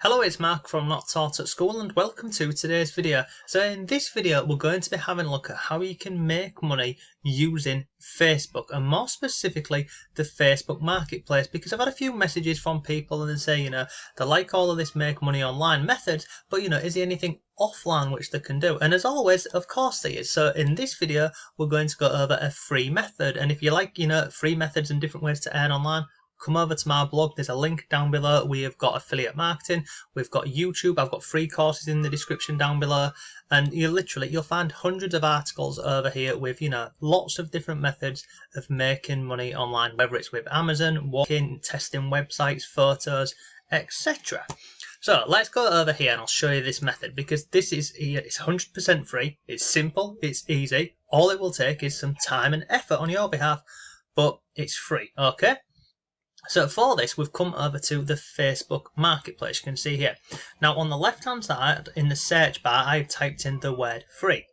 Hello, it's Mark from Not Taught at School and welcome to today's video. So in this video we're going to be having a look at how you can make money using Facebook and more specifically the Facebook Marketplace, because I've had a few messages from people and they say, they like all of this make money online methods, but is there anything offline which they can do? And as always, of course there is. So in this video we're going to go over a free method, and if you like free methods and different ways to earn online, come over to my blog. There's a link down below. We have got affiliate marketing, we've got YouTube, I've got free courses in the description down below, and you'll find hundreds of articles over here with lots of different methods of making money online, whether it's with Amazon, walking, testing websites, photos, etc. So let's go over here and I'll show you this method, because it's 100% free, it's simple, it's easy, all it will take is some time and effort on your behalf, but it's free, okay? So for this, we've come over to the Facebook Marketplace. You can see here. Now on the left hand side in the search bar, I've typed in the word free.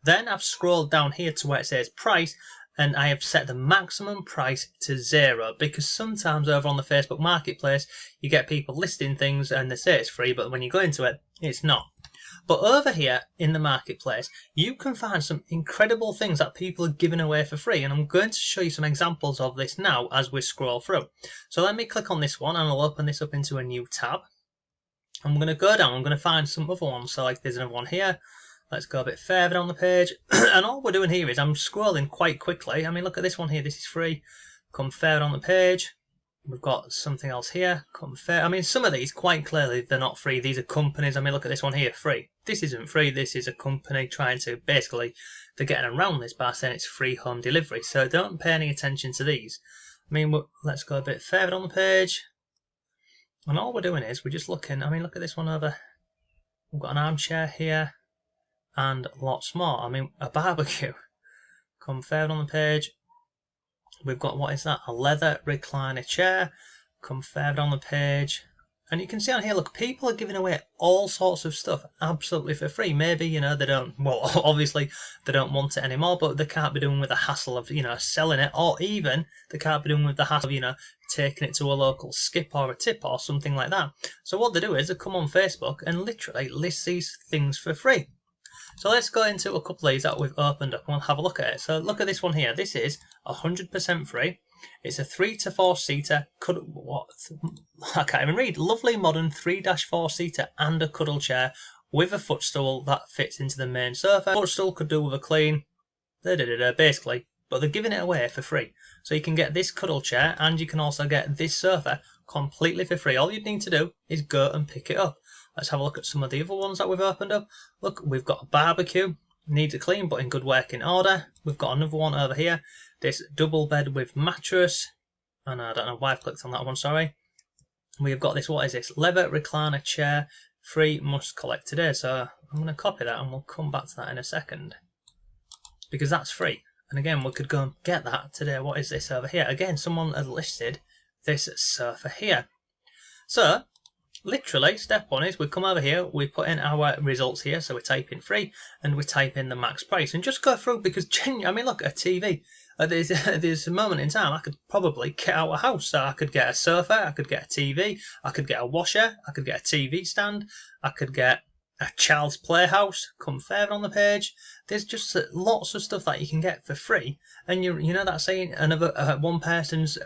Then I've scrolled down here to where it says price, and I have set the maximum price to 0, because sometimes over on the Facebook Marketplace you get people listing things and they say it's free, but when you go into it, it's not. But over here in the marketplace, you can find some incredible things that people are giving away for free, and I'm going to show you some examples of this now as we scroll through. So let me click on this one and I'll open this up into a new tab. I'm going to go down, I'm going to find some other ones. So like there's another one here. Let's go a bit further down the page. And all we're doing here is I'm scrolling quite quickly. I mean, look at this one here, this is free. Come further on the page. We've got something else here. I mean, some of these, quite clearly, they're not free. These are companies. I mean, look at this one here, free. This isn't free. This is a company trying to, basically, they're getting around this by saying it's free home delivery. So don't pay any attention to these. I mean, let's go a bit further on the page. And all we're doing is we're just looking. I mean, look at this one over. We've got an armchair here and lots more. I mean, a barbecue. Come further on the page. We've got, what is that? A leather recliner chair. Come further on the page. And you can see on here, look, people are giving away all sorts of stuff absolutely for free. Maybe, they don't, well, obviously they don't want it anymore, but they can't be doing with the hassle of, selling it, or even they can't be doing with the hassle of, taking it to a local skip or a tip or something like that. So what they do is they come on Facebook and literally list these things for free. So let's go into a couple of these that we've opened up and we'll have a look at it. So look at this one here. This is 100% free. It's a 3 to 4 seater. I can't even read. Lovely modern 3-4 seater and a cuddle chair with a footstool that fits into the main sofa. Footstool could do with a clean. Basically. But they're giving it away for free. So you can get this cuddle chair and you can also get this sofa completely for free. All you need to do is go and pick it up. Let's have a look at some of the other ones that we've opened up. Look, we've got a barbecue, needs a clean but in good working order. We've got another one over here, this double bed with mattress, and I don't know why I've clicked on that one, sorry. We've got this, what is this, leather recliner chair, free, must collect today. So I'm going to copy that and we'll come back to that in a second, because that's free. And again, we could go and get that today. What is this over here? Again, someone has listed this sofa here. So literally, step one is we come over here, we put in our results here, so we type in free, and we type in the max price, and just go through, because I mean, look, a TV, there's a moment in time I could probably get out a house, so I could get a sofa, I could get a TV, I could get a washer, I could get a TV stand, I could get a child's playhouse. Come further on the page, there's just lots of stuff that you can get for free, and you know that saying, one person's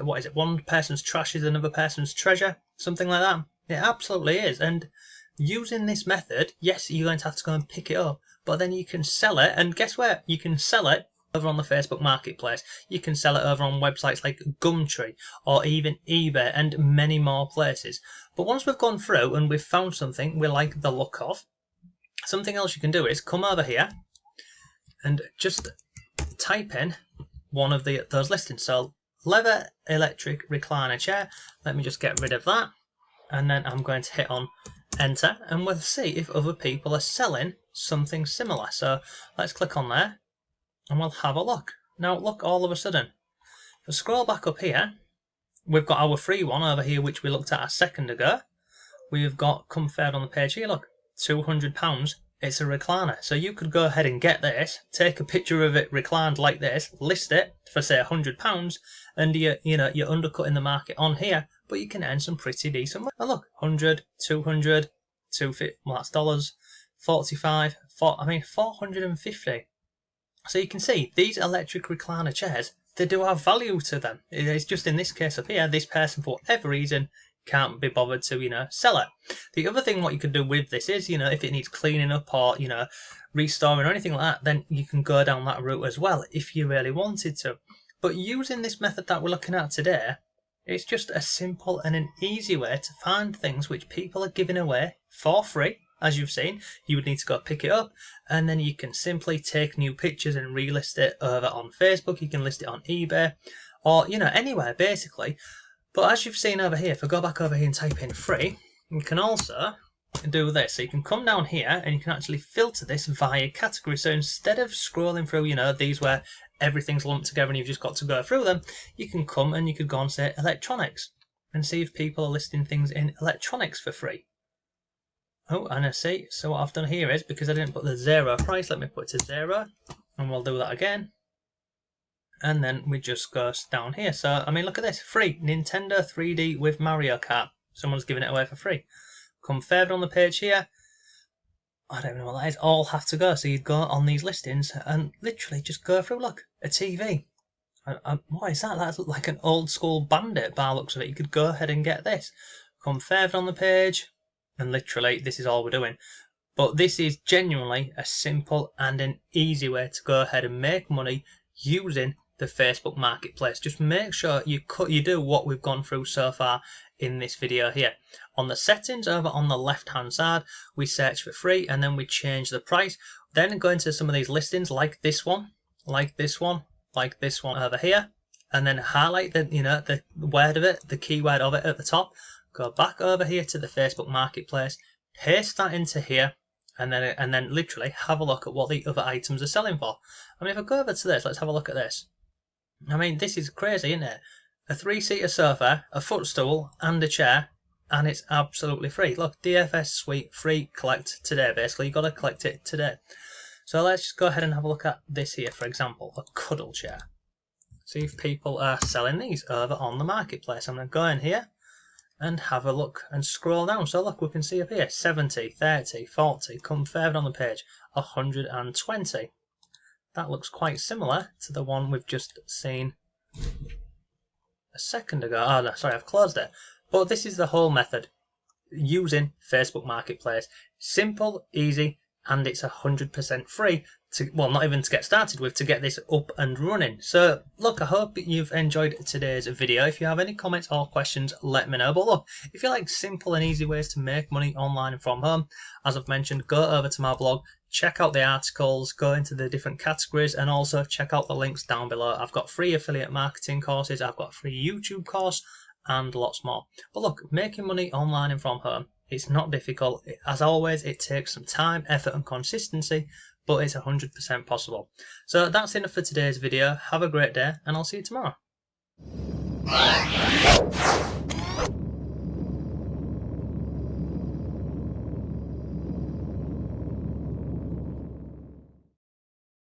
trash is another person's treasure, something like that. It absolutely is. And using this method, yes, you're going to have to go and pick it up, but then you can sell it, and guess where? You can sell it over on the Facebook Marketplace. You can sell it over on websites like Gumtree or even eBay and many more places. But once we've gone through and we've found something we like the look of, something else you can do is come over here and just type in one of those listings. So leather electric recliner chair. Let me just get rid of that. And then I'm going to hit on enter, and we'll see if other people are selling something similar. So let's click on there and we'll have a look. Now look, all of a sudden, if I scroll back up here, we've got our free one over here which we looked at a second ago. We've got, come further on the page here, look, £200. It's a recliner. So you could go ahead and get this, take a picture of it reclined like this, list it for say £100, and you're undercutting the market on here but you can earn some pretty decent money. And look, 100, 200, 250, well that's dollars, 45, 450. So you can see these electric recliner chairs, they do have value to them. It's just in this case up here, this person for whatever reason can't be bothered to, sell it. The other thing what you could do with this is, if it needs cleaning up or, restoring or anything like that, then you can go down that route as well if you really wanted to. But using this method that we're looking at today, it's just a simple and an easy way to find things which people are giving away for free. As you've seen, you would need to go pick it up, and then you can simply take new pictures and relist it over on Facebook. You can list it on eBay or, anywhere basically. But as you've seen over here, if I go back over here and type in free, you can also do this. So you can come down here and you can actually filter this via category. So instead of scrolling through, these where everything's lumped together and you've just got to go through them, you can come and you could go and say electronics and see if people are listing things in electronics for free. Oh, and I see. So what I've done here is, because I didn't put the 0 price, let me put it to 0, and we'll do that again. And then we just go down here. So, look at this. Free. Nintendo 3D with Mario Kart. Someone's giving it away for free. Come further on the page here. I don't know what that is. All have to go. So you'd go on these listings and literally just go through. Look, a TV. What is that? That's like an old school Bandit by looks of it. You could go ahead and get this. Come further on the page. And literally, this is all we're doing. But this is genuinely a simple and an easy way to go ahead and make money using the Facebook Marketplace. Just make sure you do what we've gone through so far in this video here. On the settings over on the left hand side, we search for free and then we change the price. Then go into some of these listings like this one, like this one, like this one over here, and then highlight the word of it, the keyword of it at the top. Go back over here to the Facebook Marketplace, paste that into here, and then literally have a look at what the other items are selling for. If I go over to this, let's have a look at this. This is crazy, isn't it? A 3-seater sofa, a footstool, and a chair, and it's absolutely free. Look, DFS Suite free, collect today. Basically, you've got to collect it today. So let's just go ahead and have a look at this here, for example, a cuddle chair. See if people are selling these over on the marketplace. I'm going to go in here and have a look and scroll down. So look, we can see up here 70, 30, 40, come further on the page, 120. That looks quite similar to the one we've just seen a second ago. Oh no, sorry, I've closed it. But this is the whole method using Facebook Marketplace. Simple, easy, and it's 100% free to, well, not even to get started with, to get this up and running. So look, I hope you've enjoyed today's video. If you have any comments or questions, let me know. But look, if you like simple and easy ways to make money online and from home, as I've mentioned, go over to my blog, check out the articles, go into the different categories, and also check out the links down below. I've got free affiliate marketing courses, I've got a free YouTube course, and lots more. But look, making money online and from home, it's not difficult. As always, it takes some time, effort, and consistency, but it's 100% possible. So that's enough for today's video. Have a great day, and I'll see you tomorrow.